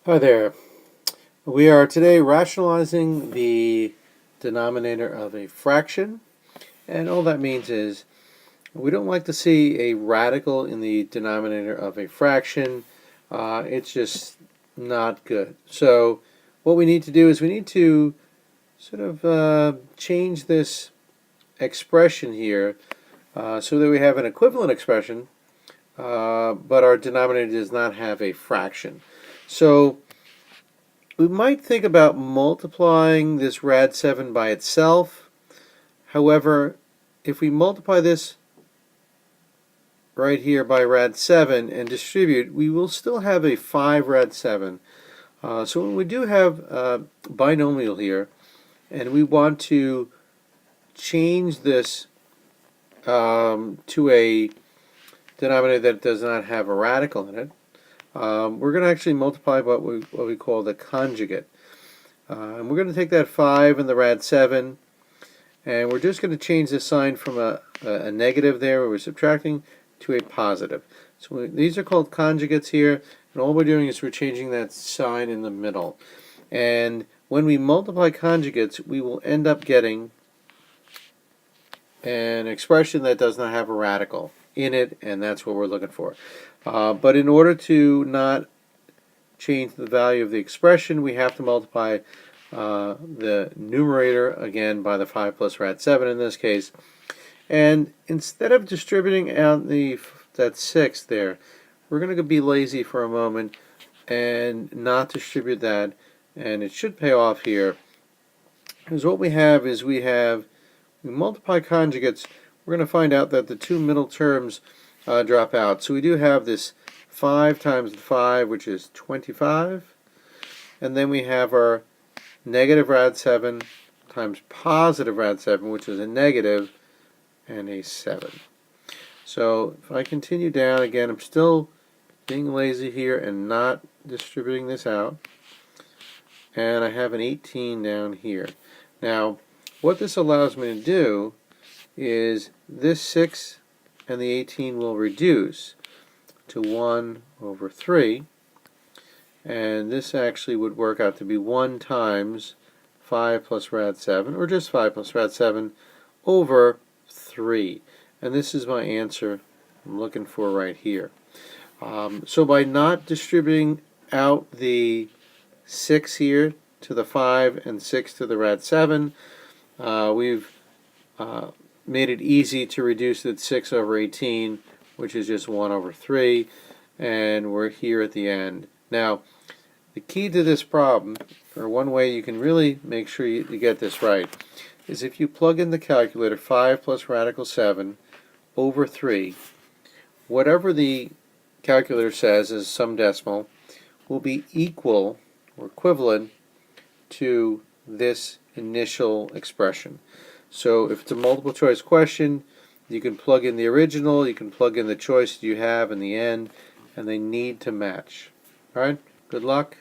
Hi there. We are today rationalizing the denominator of a fraction, and all that means is we don't like to see a radical in the denominator of a fraction. It's just not good. So what we need to do is we need to sort of change this expression here so that we have an equivalent expression, but our denominator does not have a fraction. So we might think about multiplying this rad 7 by itself. However, if we multiply this right here by rad 7 and distribute, we will still have a 5 rad 7. So when we do have a binomial here, and we want to change this to a denominator that does not have a radical in it, we're going to actually multiply what we call the conjugate. And we're going to take that 5 and the rad 7, and we're just going to change the sign from a negative there, where we're subtracting, to a positive. So these are called conjugates here, and all we're doing is we're changing that sign in the middle. And when we multiply conjugates, we will end up getting an expression that does not have a radical in it, and that's what we're looking for. But in order to not change the value of the expression, we have to multiply the numerator again by the 5 plus rad 7 in this case. And instead of distributing out that 6 there, we're going to be lazy for a moment and not distribute that, and it should pay off here. Because what we have is we multiply conjugates. We're going to find out that the two middle terms drop out. So we do have this 5 times 5, which is 25. And then we have our negative rad 7 times positive rad 7, which is a negative, and a 7. So if I continue down, again, I'm still being lazy here and not distributing this out. And I have an 18 down here. Now, what this allows me to do is this 6 and the 18 will reduce to 1 over 3, and this actually would work out to be 1 times 5 plus rad 7, or just 5 plus rad 7 over 3. And this is my answer I'm looking for right here. So by not distributing out the 6 here to the 5 and 6 to the rad 7, we've made it easy to reduce that 6 over 18, which is just 1 over 3, and we're here at the end. Now, the key to this problem, or one way you can really make sure you get this right, is if you plug in the calculator 5 plus radical 7 over 3, whatever the calculator says is some decimal, will be equal or equivalent to this initial expression. So if it's a multiple choice question, you can plug in the original, you can plug in the choice you have in the end, and they need to match. Alright, good luck.